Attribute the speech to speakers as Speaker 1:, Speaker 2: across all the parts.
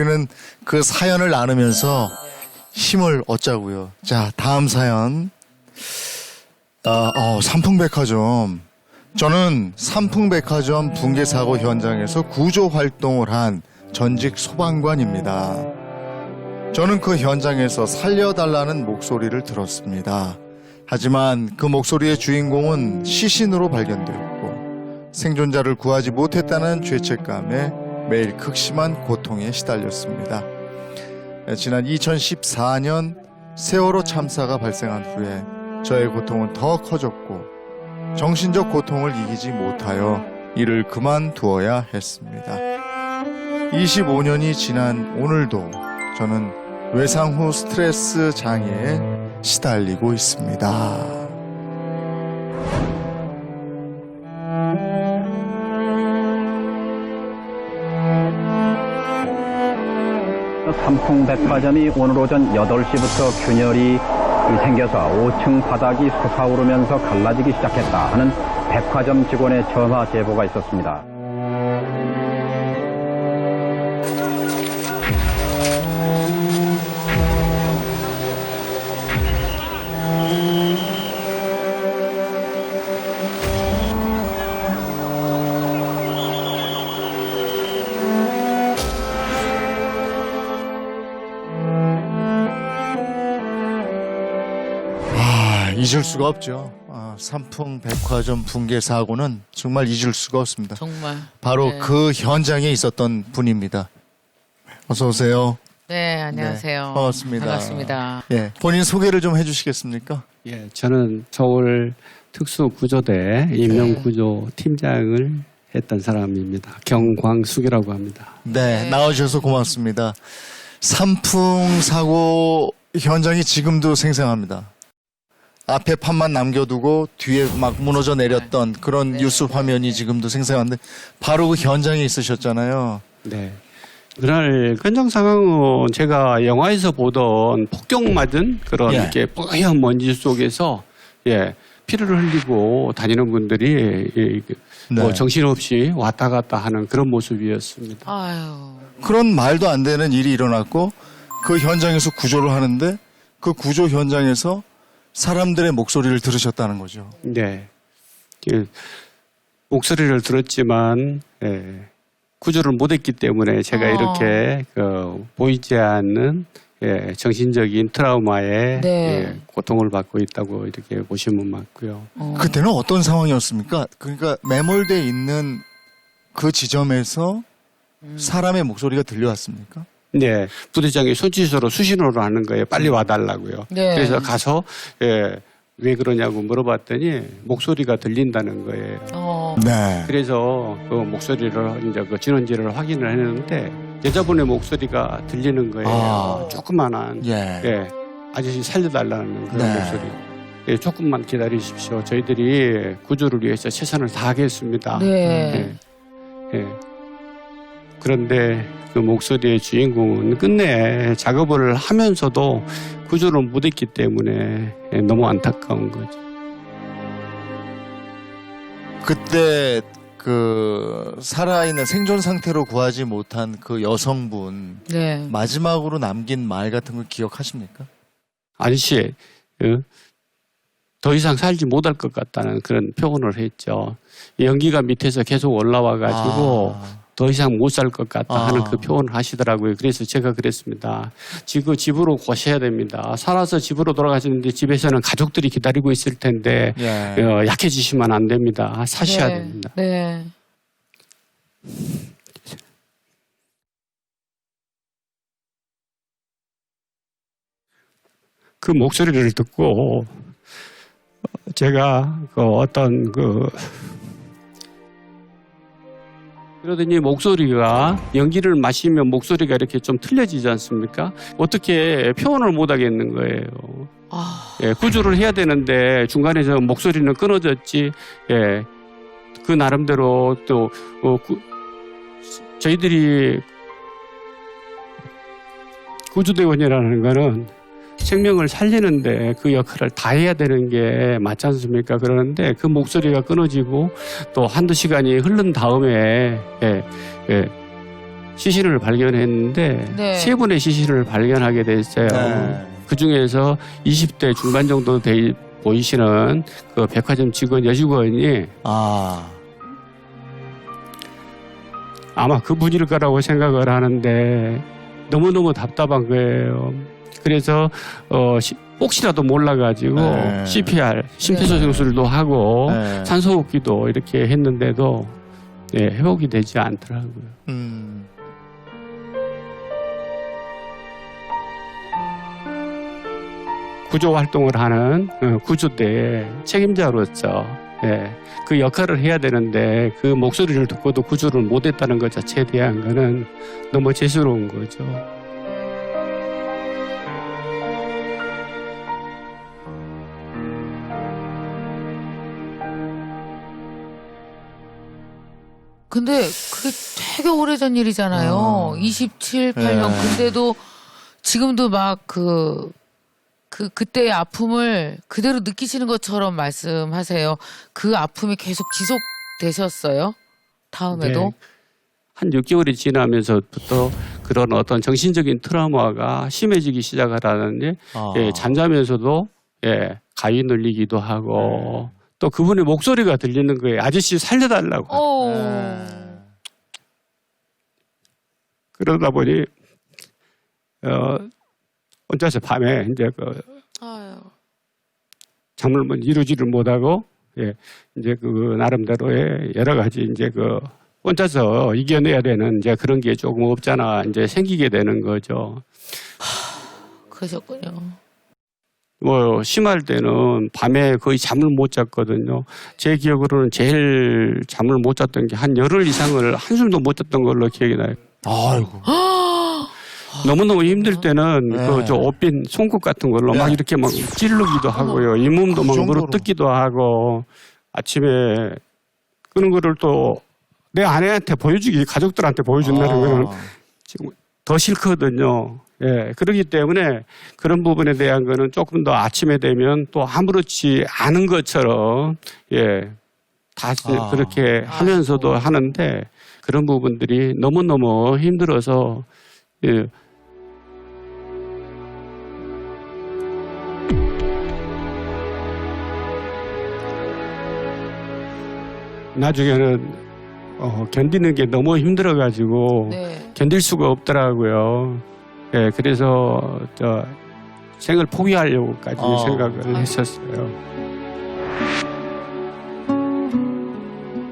Speaker 1: 우리는 그 사연을 나누면서 힘을 얻자고요. 자, 다음 사연. 삼풍백화점. 저는 삼풍백화점 붕괴 사고 현장에서 구조 활동을 한 전직 소방관입니다. 저는 그 현장에서 살려달라는 목소리를 들었습니다. 하지만 그 목소리의 주인공은 시신으로 발견되었고 생존자를 구하지 못했다는 죄책감에 매일 극심한 고통에 시달렸습니다. 지난 2014년 세월호 참사가 발생한 후에 저의 고통은 더 커졌고 정신적 고통을 이기지 못하여 일을 그만두어야 했습니다. 25년이 지난 오늘도 저는 외상 후 스트레스 장애에 시달리고 있습니다.
Speaker 2: 삼풍백화점이 오늘 오전 8시부터 균열이 생겨서 5층 바닥이 솟아오르면서 갈라지기 시작했다 하는 백화점 직원의 전화 제보가 있었습니다.
Speaker 1: 잊을 수가 없죠. 삼풍백화점 붕괴 사고는 정말 잊을 수가 없습니다.
Speaker 3: 정말.
Speaker 1: 바로
Speaker 3: 네.
Speaker 1: 그 현장에 있었던 분입니다. 어서 오세요.
Speaker 3: 네, 안녕하세요.
Speaker 1: 네, 반갑습니다.
Speaker 3: 반갑습니다.
Speaker 1: 예, 본인 소개를 좀 해주시겠습니까?
Speaker 4: 예, 저는 서울 특수구조대 인명구조 팀장을 했던 사람입니다. 경광숙이라고 합니다.
Speaker 1: 네, 나와주셔서 고맙습니다. 삼풍 사고 현장이 지금도 생생합니다. 앞에 판만 남겨두고 뒤에 막 무너져 내렸던 그런 뉴스 화면이 지금도 생생한데 바로 그 현장에 있으셨잖아요.
Speaker 4: 네. 그날 현장 상황은 제가 영화에서 보던 폭격 맞은 그런
Speaker 1: 예.
Speaker 4: 이렇게 뽀얀 먼지 속에서 피를 흘리고 다니는 분들이
Speaker 1: 네.
Speaker 4: 정신없이 왔다 갔다 하는 그런 모습이었습니다.
Speaker 3: 아유.
Speaker 1: 그런 말도 안 되는 일이 일어났고 그 현장에서 구조를 하는데 그 구조 현장에서 사람들의 목소리를 들으셨다는 거죠.
Speaker 4: 네. 목소리를 들었지만 구조를 못했기 때문에 제가 이렇게 보이지 않는 정신적인 트라우마에
Speaker 3: 네.
Speaker 4: 고통을 받고 있다고 이렇게 보시면 맞고요.
Speaker 1: 그때는 어떤 상황이었습니까? 그러니까 매몰되어 있는 그 지점에서 사람의 목소리가 들려왔습니까?
Speaker 4: 네, 부대장이 손짓으로 수신호를 하는 거예요. 빨리 와달라고요.
Speaker 3: 네.
Speaker 4: 그래서 가서 왜 그러냐고 물어봤더니 목소리가 들린다는 거예요.
Speaker 1: 네.
Speaker 4: 그래서 그 목소리를 이제 그 진원지를 확인을 했는데 여자분의 목소리가 들리는 거예요. 조그만한 아저씨 살려달라는 그런
Speaker 1: 네.
Speaker 4: 목소리. 조금만 기다리십시오. 저희들이 구조를 위해서 최선을 다하겠습니다.
Speaker 3: 네.
Speaker 4: 그런데 그 목소리의 주인공은 끝내 작업을 하면서도 구조를 못했기 때문에 너무 안타까운 거죠.
Speaker 1: 그때 그 살아있는 생존 상태로 구하지 못한 그 여성분
Speaker 3: 네.
Speaker 1: 마지막으로 남긴 말 같은 거 기억하십니까?
Speaker 4: 아저씨, 더 이상 살지 못할 것 같다는 그런 표현을 했죠. 연기가 밑에서 계속 올라와가지고 더 이상 못 살 것 같다 하는 그 표현을 하시더라고요. 그래서 제가 그랬습니다. 지금 집으로 고셔야 됩니다. 살아서 집으로 돌아가시는데 집에서는 가족들이 기다리고 있을 텐데 약해지시면 안 됩니다. 사셔야 됩니다.
Speaker 3: 네.
Speaker 4: 그 목소리를 듣고 제가 그러더니 목소리가 연기를 마시면 목소리가 이렇게 좀 틀려지지 않습니까? 어떻게 표현을 못 하겠는 거예요. 구조를 해야 되는데 중간에서 목소리는 끊어졌지. 그 나름대로 또 저희들이 구조대원이라는 거는 생명을 살리는데 그 역할을 다 해야 되는 게 맞지 않습니까? 그러는데 그 목소리가 끊어지고 또 한두 시간이 흐른 다음에 시신을 발견했는데
Speaker 3: 네.
Speaker 4: 3분의 시신을 발견하게 됐어요.
Speaker 1: 네.
Speaker 4: 그 중에서 20대 중반 정도 보이시는 그 백화점 직원 여직원이 아마 그분일 거라고 생각을 하는데 너무너무 답답한 거예요. 그래서 혹시라도 몰라가지고
Speaker 1: 네.
Speaker 4: CPR, 심폐소생술도 하고
Speaker 1: 네.
Speaker 4: 산소호흡기도 이렇게 했는데도 회복이 되지 않더라고요. 구조 활동을 하는 구조대의 책임자로서 그 역할을 해야 되는데 그 목소리를 듣고도 구조를 못했다는 것 자체에 대한 거는 너무 죄스러운 거죠.
Speaker 3: 근데 그게 되게 오래전 일이잖아요. 27, 8년.
Speaker 1: 네.
Speaker 3: 근데도 지금도 막 그때의 아픔을 그대로 느끼시는 것처럼 말씀하세요. 그 아픔이 계속 지속되셨어요? 다음에도?
Speaker 4: 네. 한 6개월이 지나면서부터 그런 어떤 정신적인 트라우마가 심해지기 시작하라는데 잠자면서도 가위 눌리기도 하고 또 그분의 목소리가 들리는 거예요. 아저씨 살려달라고. 그러다 보니 혼자서 밤에 이제 잠을 이루지를 못하고 이제 그 나름대로의 여러 가지 이제 혼자서 이겨내야 되는 이제 그런 게 조금 없잖아 이제 생기게 되는 거죠.
Speaker 3: 그러셨군요.
Speaker 4: 뭐 심할 때는 밤에 거의 잠을 못 잤거든요. 제 기억으로는 제일 잠을 못 잤던 게 한 열흘 이상을 한숨도 못 잤던 걸로 기억이 나요.
Speaker 1: 아이고.
Speaker 4: 너무너무 힘들 때는
Speaker 1: 네.
Speaker 4: 저 옷빈 송곳 같은 걸로 막 이렇게 막 찌르기도 하고요. 잇몸도 막
Speaker 1: 정도로.
Speaker 4: 물어뜯기도 하고 아침에 그런 거를 또 내 아내한테 보여주기 가족들한테 보여준다는 거는 지금 더 싫거든요. 그렇기 때문에 그런 부분에 대한 거는 조금 더 아침에 되면 또 아무렇지 않은 것처럼 다 그렇게 하면서도 하는데 그런 부분들이 너무너무 힘들어서 나중에는 견디는 게 너무 힘들어가지고 견딜 수가 없더라고요. 그래서 생을 포기하려고까지 생각을 했었어요.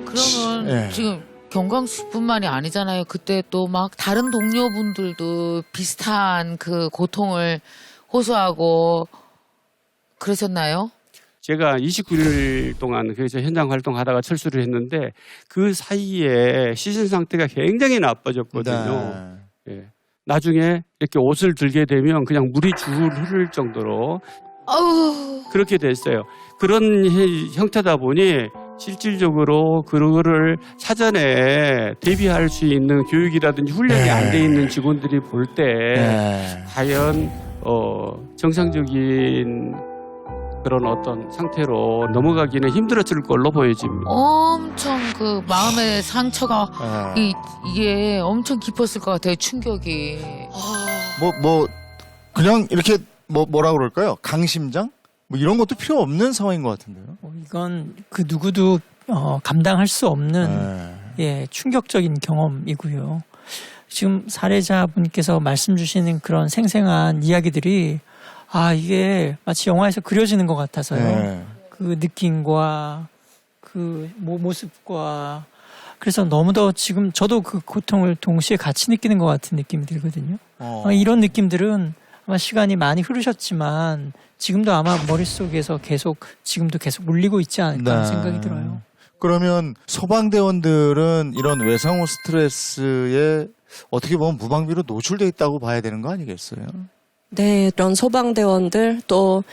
Speaker 3: 그러면 지금 경광씨뿐만이 아니잖아요. 그때 또 막 다른 동료분들도 비슷한 그 고통을 호소하고 그러셨나요?
Speaker 4: 제가 29일 동안 그래서 현장 활동하다가 철수를 했는데 그 사이에 시신 상태가 굉장히 나빠졌거든요. 나중에 이렇게 옷을 들게 되면 그냥 물이 줄을 흐를 정도로 그렇게 됐어요. 그런 형태다 보니 실질적으로 그거를 사전에 대비할 수 있는 교육이라든지 훈련이 안 돼 있는 직원들이 볼 때 과연 정상적인 그런 어떤 상태로 넘어가기는 힘들었을 걸로 보여집니다.
Speaker 3: 엄청 그 마음의 상처가 이게 엄청 깊었을 것 같아요. 충격이.
Speaker 1: 그냥 이렇게 뭐라 그럴까요? 강심장? 뭐 이런 것도 필요 없는 상황인 것 같은데요.
Speaker 5: 이건 그 누구도 감당할 수 없는 충격적인 경험이고요. 지금 사례자분께서 말씀 주시는 그런 생생한 이야기들이 이게 마치 영화에서 그려지는 것 같아서요. 그 느낌과 그 모습과 그래서 너무도 지금 저도 그 고통을 동시에 같이 느끼는 것 같은 느낌이 들거든요. 이런 느낌들은 아마 시간이 많이 흐르셨지만 지금도 아마 머릿속에서 지금도 계속 울리고 있지 않을까 하는 생각이 들어요.
Speaker 1: 그러면 소방대원들은 이런 외상후 스트레스에 어떻게 보면 무방비로 노출돼 있다고 봐야 되는 거 아니겠어요?
Speaker 6: 네, 이런 소방대원들 또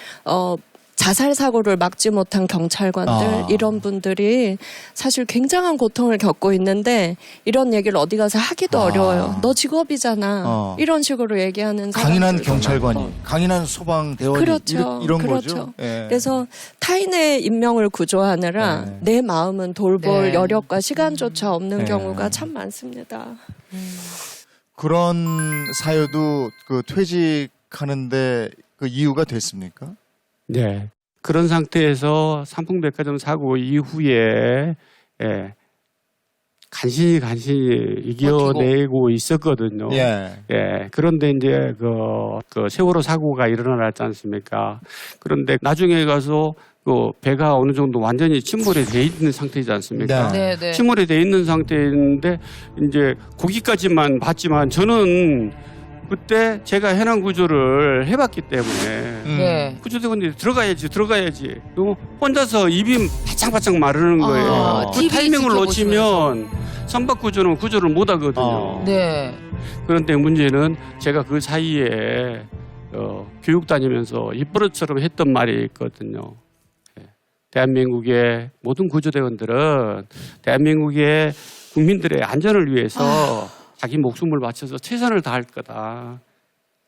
Speaker 6: 자살 사고를 막지 못한 경찰관들 이런 분들이 사실 굉장한 고통을 겪고 있는데 이런 얘기를 어디 가서 하기도 어려워요. 너 직업이잖아. 이런 식으로 얘기하는
Speaker 1: 강인한
Speaker 6: 사람들도
Speaker 1: 경찰관이,
Speaker 6: 많고.
Speaker 1: 강인한 소방대원이
Speaker 6: 그렇죠.
Speaker 1: 이런
Speaker 6: 그렇죠.
Speaker 1: 거죠.
Speaker 6: 그래서 타인의 인명을 구조하느라 내 마음은 돌볼 여력과 시간조차 없는 경우가 참 많습니다.
Speaker 1: 그런 사유도 그 퇴직하는데 그 이유가 됐습니까?
Speaker 4: 네. 그런 상태에서 삼풍백화점 사고 이후에 예, 간신히 이겨내고 있었거든요.
Speaker 1: 예.
Speaker 4: 예. 그런데 이제 그 세월호 사고가 일어나지 않습니까? 그런데 나중에 가서 그 배가 어느 정도 완전히 침몰이 돼 있는 상태이지 않습니까?
Speaker 1: 네.
Speaker 3: 네.
Speaker 4: 침몰이 돼 있는 상태인데 이제 거기까지만 봤지만 저는 그때 제가 해난 구조를 해봤기 때문에
Speaker 3: 네.
Speaker 4: 구조대원들이 들어가야지. 너무 혼자서 입이 바짝바짝 마르는 거예요.
Speaker 3: 아,
Speaker 4: 그
Speaker 3: TV
Speaker 4: 타이밍을
Speaker 3: 지켜보시면서.
Speaker 4: 놓치면 선박 구조는 구조를 못 하거든요.
Speaker 3: 네.
Speaker 4: 그런데 문제는 제가 그 사이에 교육 다니면서 입버릇처럼 했던 말이 있거든요. 예. 대한민국의 모든 구조대원들은 대한민국의 국민들의 안전을 위해서 자기 목숨을 바쳐서 최선을 다할 거다.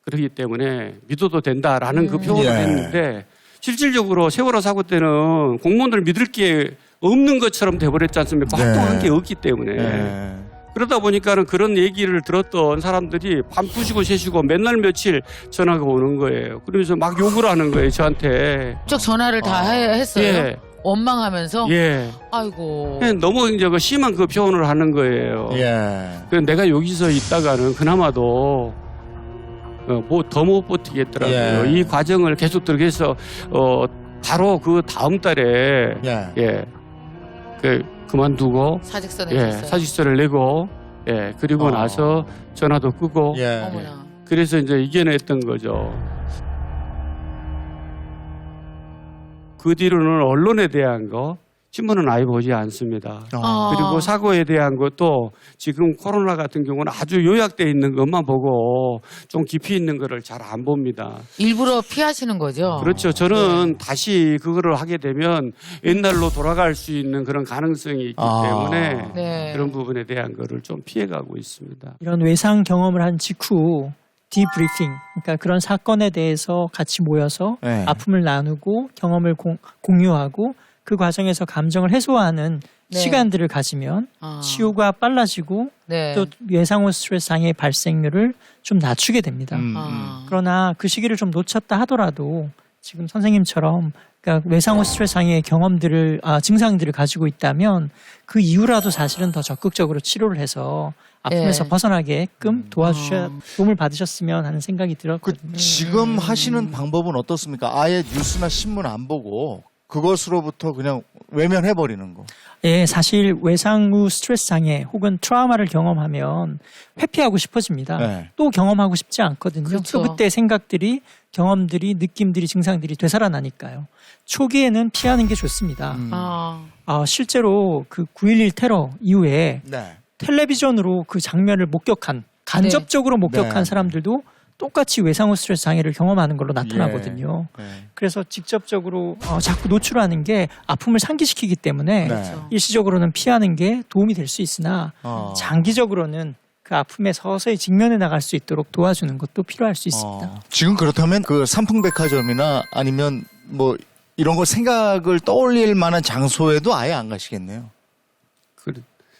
Speaker 4: 그렇기 때문에 믿어도 된다라는 그 표현을
Speaker 1: 예.
Speaker 4: 했는데 실질적으로 세월호 사고 때는 공무원들 믿을 게 없는 것처럼 돼버렸지 않습니까?
Speaker 1: 네.
Speaker 4: 활동한 게 없기 때문에.
Speaker 1: 예.
Speaker 4: 그러다 보니까는 그런 얘기를 들었던 사람들이 밤 2시고 3시고 맨날 며칠 전화가 오는 거예요. 그러면서 막 욕을 하는 거예요, 저한테.
Speaker 3: 쭉 전화를 다 했어요.
Speaker 4: 예.
Speaker 3: 원망하면서.
Speaker 4: 예.
Speaker 3: 아이고.
Speaker 4: 너무 이제 그 심한 그 표현을 하는 거예요.
Speaker 1: 예.
Speaker 4: 그래서 내가 여기서 있다가는 그나마도 뭐 더 못 버티겠더라고요.
Speaker 1: 예.
Speaker 4: 이 과정을 계속 들어가서 바로 그 다음 달에
Speaker 1: 예.
Speaker 3: 네,
Speaker 4: 그만두고
Speaker 3: 사직서 내셨어요.
Speaker 4: 사직서를 내고 그리고 나서 전화도 끄고
Speaker 1: 예.
Speaker 3: 어머나.
Speaker 4: 그래서 이제 이겨냈던 거죠. 그 뒤로는 언론에 대한 거 신문은 아예 보지 않습니다.
Speaker 3: 아.
Speaker 4: 그리고 사고에 대한 것도 지금 코로나 같은 경우는 아주 요약되어 있는 것만 보고 좀 깊이 있는 거를 잘 안 봅니다.
Speaker 3: 일부러 피하시는 거죠?
Speaker 4: 그렇죠. 저는 다시 그거를 하게 되면 옛날로 돌아갈 수 있는 그런 가능성이 있기 때문에
Speaker 3: 네.
Speaker 4: 그런 부분에 대한 거를 좀 피해가고 있습니다.
Speaker 5: 이런 외상 경험을 한 직후 디브리핑, 그러니까 그런 사건에 대해서 같이 모여서
Speaker 1: 네.
Speaker 5: 아픔을 나누고 경험을 공유하고 그 과정에서 감정을 해소하는
Speaker 3: 네.
Speaker 5: 시간들을 가지면
Speaker 3: 아.
Speaker 5: 치유가 빨라지고
Speaker 3: 네.
Speaker 5: 또 외상후 스트레스 장애 발생률을 좀 낮추게 됩니다.
Speaker 3: 아.
Speaker 5: 그러나 그 시기를 좀 놓쳤다 하더라도 지금 선생님처럼 그러니까 외상후 스트레스 장애의 증상들을 가지고 있다면 그 이후라도 사실은 더 적극적으로 치료를 해서 아픔에서
Speaker 3: 네.
Speaker 5: 벗어나게끔 도움을 받으셨으면 하는 생각이 들었거든요.
Speaker 1: 지금 하시는 방법은 어떻습니까? 아예 뉴스나 신문 안 보고 그것으로부터 그냥 외면해버리는 거.
Speaker 5: 예, 사실 외상 후 스트레스 장애 혹은 트라우마를 경험하면 회피하고 싶어집니다.
Speaker 1: 네.
Speaker 5: 또 경험하고 싶지 않거든요.
Speaker 3: 그렇죠.
Speaker 5: 또 그때 생각들이, 경험들이, 느낌들이, 증상들이 되살아나니까요. 초기에는 피하는 게 좋습니다.
Speaker 3: 아.
Speaker 5: 실제로 그 9.11 테러 이후에
Speaker 1: 네.
Speaker 5: 텔레비전으로 그 장면을 간접적으로 목격한
Speaker 1: 네.
Speaker 5: 사람들도 똑같이 외상후 스트레스 장애를 경험하는 걸로 나타나거든요.
Speaker 1: 네.
Speaker 5: 그래서 직접적으로 자꾸 노출하는 게 아픔을 상기시키기 때문에
Speaker 1: 네.
Speaker 5: 일시적으로는 피하는 게 도움이 될 수 있으나 장기적으로는 그 아픔에 서서히 직면해 나갈 수 있도록 도와주는 것도 필요할 수 있습니다.
Speaker 1: 지금 그렇다면 그 삼풍백화점이나 아니면 뭐 이런 거 생각을 떠올릴 만한 장소에도 아예 안 가시겠네요.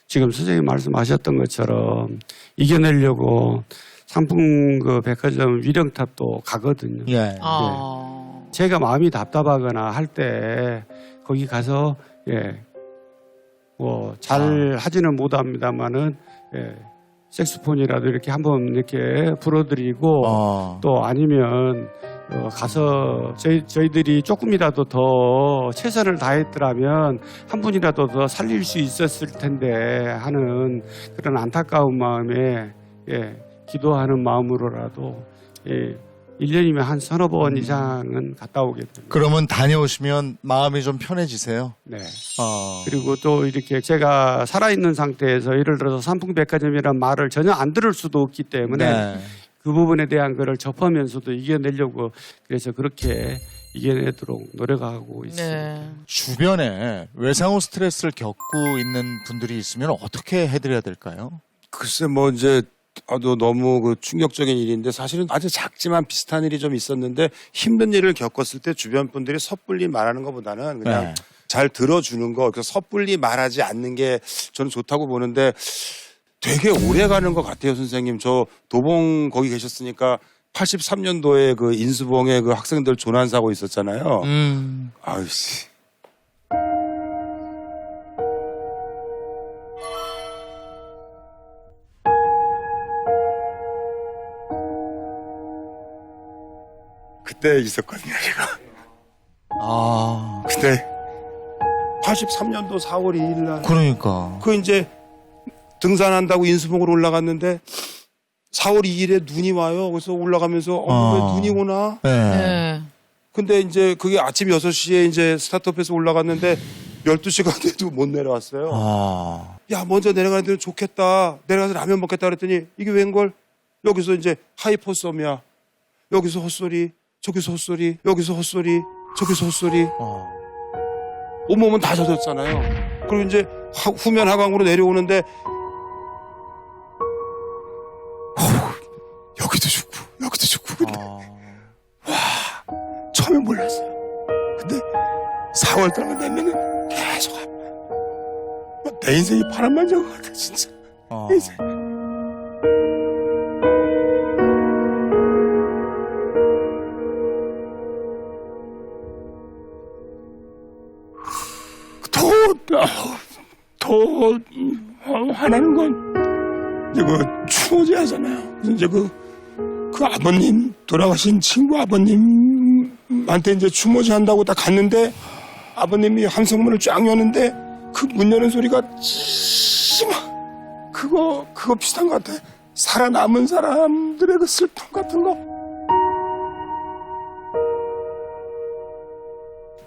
Speaker 4: 지금 선생님 말씀하셨던 것처럼 이겨내려고 상품 그 백화점 위령탑도 가거든요.
Speaker 1: 예.
Speaker 3: 아.
Speaker 4: 제가 마음이 답답하거나 할 때 거기 가서 뭐 잘 하지는 못합니다만은 색소폰이라도 이렇게 한번 이렇게 불어드리고 또 아니면 가서 저희들이 조금이라도 더 최선을 다했더라면 한 분이라도 더 살릴 수 있었을 텐데 하는 그런 안타까운 마음에 기도하는 마음으로라도 1년이면 한 서너 번 이상은 갔다 오게 됩니다.
Speaker 1: 그러면 다녀오시면 마음이 좀 편해지세요.
Speaker 4: 네.
Speaker 1: 어.
Speaker 4: 그리고 또 이렇게 제가 살아있는 상태에서 예를 들어서 삼풍백화점이라는 말을 전혀 안 들을 수도 없기 때문에
Speaker 1: 네.
Speaker 4: 그 부분에 대한 거를 접하면서도 이겨내려고 그래서 그렇게 이겨내도록 노력하고 있습니다.
Speaker 3: 네.
Speaker 1: 주변에 외상후 스트레스를 겪고 있는 분들이 있으면 어떻게 해드려야 될까요?
Speaker 7: 글쎄 뭐 이제 너무 그 충격적인 일인데 사실은 아주 작지만 비슷한 일이 좀 있었는데 힘든 일을 겪었을 때 주변 분들이 섣불리 말하는 것보다는 그냥
Speaker 1: 네.
Speaker 7: 잘 들어주는 거, 그래서 섣불리 말하지 않는 게 저는 좋다고 보는데 되게 오래 가는 것 같아요, 선생님. 저 도봉 거기 계셨으니까 83년도에 그 인수봉에 그 학생들 조난 사고 있었잖아요. 아유씨. 그때 있었거든요, 제가.
Speaker 1: 아,
Speaker 7: 그때 83년도 4월 2일 날.
Speaker 1: 그러니까.
Speaker 7: 그 이제 등산한다고 인수봉으로 올라갔는데 4월 2일에 눈이 와요. 그래서 올라가면서 왜 눈이 오나?
Speaker 1: 네.
Speaker 3: 네.
Speaker 7: 근데 이제 그게 아침 6시에 이제 스타트업해서 올라갔는데 12시간 돼도 못 내려왔어요.
Speaker 1: 아,
Speaker 7: 야, 먼저 내려가는 데는 좋겠다. 내려가서 라면 먹겠다 그랬더니 이게 웬걸? 여기서 이제 하이포섬이야. 여기서 헛소리, 저기서 헛소리, 여기서 헛소리, 저기서 헛소리. 온몸은 다 젖었잖아요. 그리고 이제 후면 하강으로 내려오는데 여기도 죽고 여기도 죽고 근데 처음에 몰랐어요. 근데 4월 달만 되면은 계속 아파. 내 인생이 바람만장 것 같아 진짜. 내 인생. 더 화나는 건 이제 그 추모제 하잖아요. 그래서 이제 그 아버님 돌아가신 친구 아버님한테 이제 추모제 한다고 딱 갔는데 아버님이 함성문을 쫙 여는데 그 문 여는 소리가 심하. 그거 비슷한 것 같아. 살아남은 사람들의 그 슬픔 같은 거.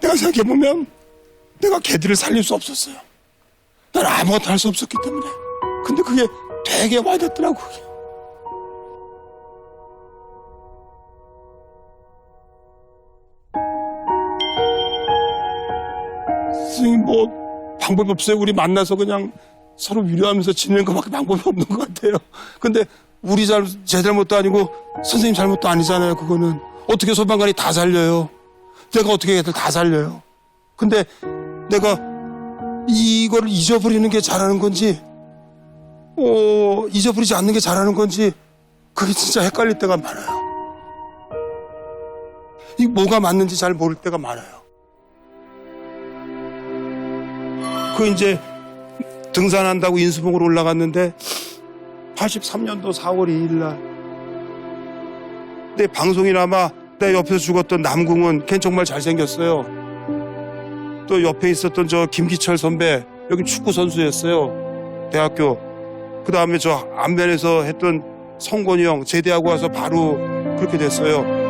Speaker 7: 내가 생각해 보면 내가 걔들을 살릴 수 없었어요. 난 아무것도 할 수 없었기 때문에. 근데 그게 되게 와닿더라고. 그게. 선생님 뭐 방법이 없어요. 우리 만나서 그냥 서로 위로하면서 지내는 것밖에 방법이 없는 것 같아요. 근데 우리 제 잘못도 아니고 선생님 잘못도 아니잖아요. 그거는 어떻게 소방관이 다 살려요. 내가 어떻게 애들 다 살려요. 근데 내가 이거를 잊어버리는 게 잘하는 건지 잊어버리지 않는 게 잘하는 건지 그게 진짜 헷갈릴 때가 많아요. 이 뭐가 맞는지 잘 모를 때가 많아요. 그 이제 등산한다고 인수봉으로 올라갔는데 83년도 4월 2일 날 내 방송이나마 내 옆에서 죽었던 남궁은 걔는 정말 잘생겼어요. 또 옆에 있었던 저 김기철 선배, 여기 축구 선수였어요. 대학교. 그 다음에 저 안면에서 했던 성권이 형 제대하고 와서 바로 그렇게 됐어요.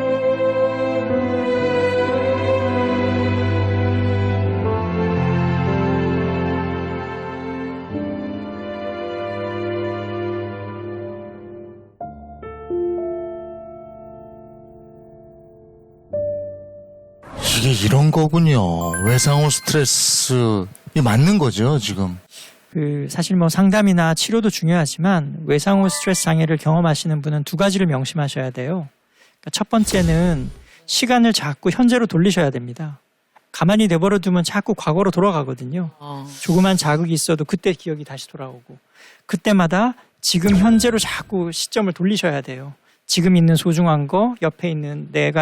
Speaker 1: 이게 이런 거군요. 외상후 스트레스. 이 맞는 거죠, 지금.
Speaker 5: 사실 뭐 상담이나 치료도 중요하지만 외상후 스트레스 장애를 경험하시는 분은 두 가지를 명심하셔야 돼요. 그러니까 첫 번째는 시간을 자꾸 현재로 돌리셔야 됩니다. 가만히 내버려 두면 자꾸 과거로 돌아가거든요. 조그만 자극이 있어도 그때 기억이 다시 돌아오고 그때마다 지금 현재로 자꾸 시점을 돌리셔야 돼요. 지금 있는 소중한 거, 옆에 있는 내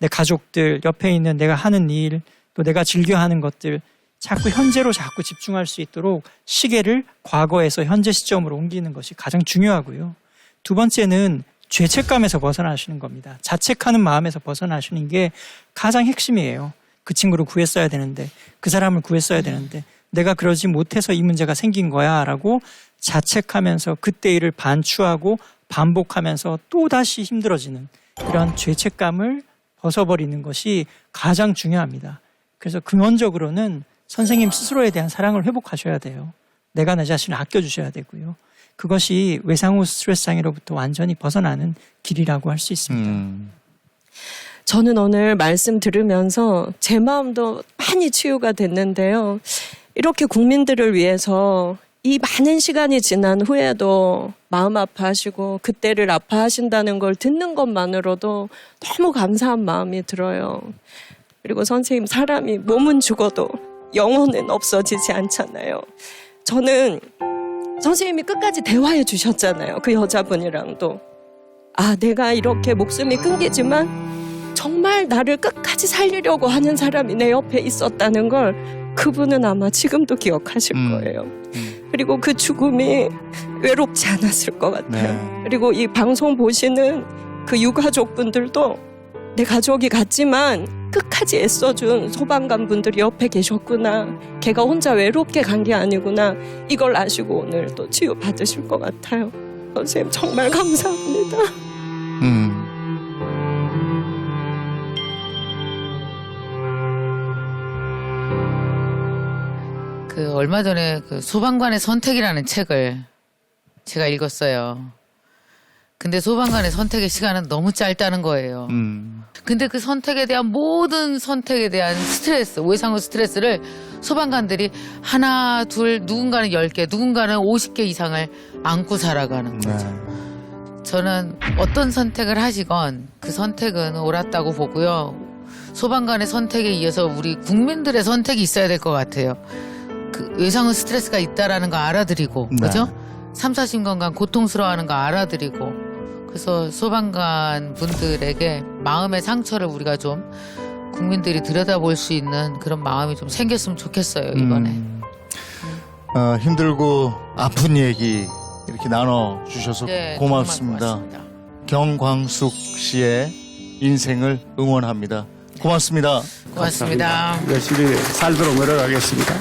Speaker 5: 가족들, 옆에 있는 내가 하는 일, 또 내가 즐겨하는 것들 자꾸 현재로 자꾸 집중할 수 있도록 시계를 과거에서 현재 시점으로 옮기는 것이 가장 중요하고요. 두 번째는 죄책감에서 벗어나시는 겁니다. 자책하는 마음에서 벗어나시는 게 가장 핵심이에요. 그 친구를 구했어야 되는데, 그 사람을 구했어야 되는데 내가 그러지 못해서 이 문제가 생긴 거야 라고 자책하면서 그때 일을 반추하고 반복하면서 또다시 힘들어지는 이런 죄책감을 벗어버리는 것이 가장 중요합니다. 그래서 근원적으로는 선생님 스스로에 대한 사랑을 회복하셔야 돼요. 내가 내 자신을 아껴주셔야 되고요. 그것이 외상후 스트레스 장애로부터 완전히 벗어나는 길이라고 할 수 있습니다.
Speaker 6: 저는 오늘 말씀 들으면서 제 마음도 많이 치유가 됐는데요. 이렇게 국민들을 위해서 이 많은 시간이 지난 후에도 마음 아파하시고 그때를 아파하신다는 걸 듣는 것만으로도 너무 감사한 마음이 들어요. 그리고 선생님, 사람이 몸은 죽어도 영혼은 없어지지 않잖아요. 저는 선생님이 끝까지 대화해 주셨잖아요. 그 여자분이랑도. 아, 내가 이렇게 목숨이 끊기지만 정말 나를 끝까지 살리려고 하는 사람이 내 옆에 있었다는 걸 그분은 아마 지금도 기억하실 거예요. 그리고 그 죽음이 외롭지 않았을 것 같아요.
Speaker 1: 네.
Speaker 6: 그리고 이 방송 보시는 그 유가족분들도 내 가족이 같지만 끝까지 애써준 소방관 분들이 옆에 계셨구나. 걔가 혼자 외롭게 간 게 아니구나. 이걸 아시고 오늘 또 치유 받으실 것 같아요. 선생님 정말 감사합니다.
Speaker 3: 그 얼마 전에 그 소방관의 선택이라는 책을 제가 읽었어요. 근데 소방관의 선택의 시간은 너무 짧다는 거예요. 근데 그 선택에 대한 모든 선택에 대한 스트레스, 외상후 스트레스를 소방관들이 하나, 둘, 누군가는 10개, 누군가는 50개 이상을 안고 살아가는 거죠. 저는 어떤 선택을 하시건 그 선택은 옳았다고 보고요. 소방관의 선택에 이어서 우리 국민들의 선택이 있어야 될 것 같아요. 그 외상후 스트레스가 있다라는 거 알아들이고,
Speaker 1: 네.
Speaker 3: 그죠? 3, 4신건강 고통스러워하는 거 알아들이고, 그래서 소방관 분들에게 마음의 상처를 우리가 좀 국민들이 들여다볼 수 있는 그런 마음이 좀 생겼으면 좋겠어요, 이번에.
Speaker 1: 힘들고 아픈 얘기 이렇게 나눠주셔서
Speaker 3: 네,
Speaker 1: 고맙습니다.
Speaker 3: 정말 고맙습니다.
Speaker 1: 경광숙 씨의 인생을 응원합니다. 고맙습니다.
Speaker 3: 고맙습니다.
Speaker 4: 열심히 살도록 노력하겠습니다.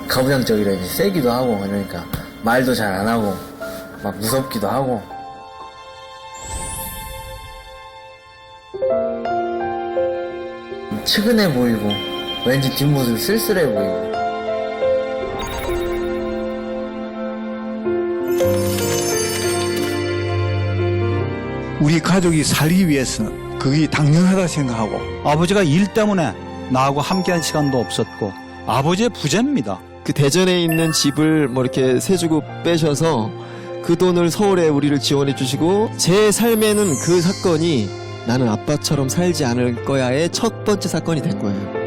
Speaker 8: 가부장적이라 이제 세기도 하고 그러니까 말도 잘 안 하고 막 무섭기도 하고 측은해 보이고 왠지 뒷모습이 쓸쓸해 보이고
Speaker 9: 우리 가족이 살기 위해서는 그게 당연하다 생각하고 아버지가 일 때문에 나하고 함께한 시간도 없었고 아버지의 부재입니다.
Speaker 10: 그 대전에 있는 집을 뭐 이렇게 세주고 빼셔서 그 돈을 서울에 우리를 지원해 주시고 제 삶에는 그 사건이 나는 아빠처럼 살지 않을 거야의 첫 번째 사건이 된 거예요.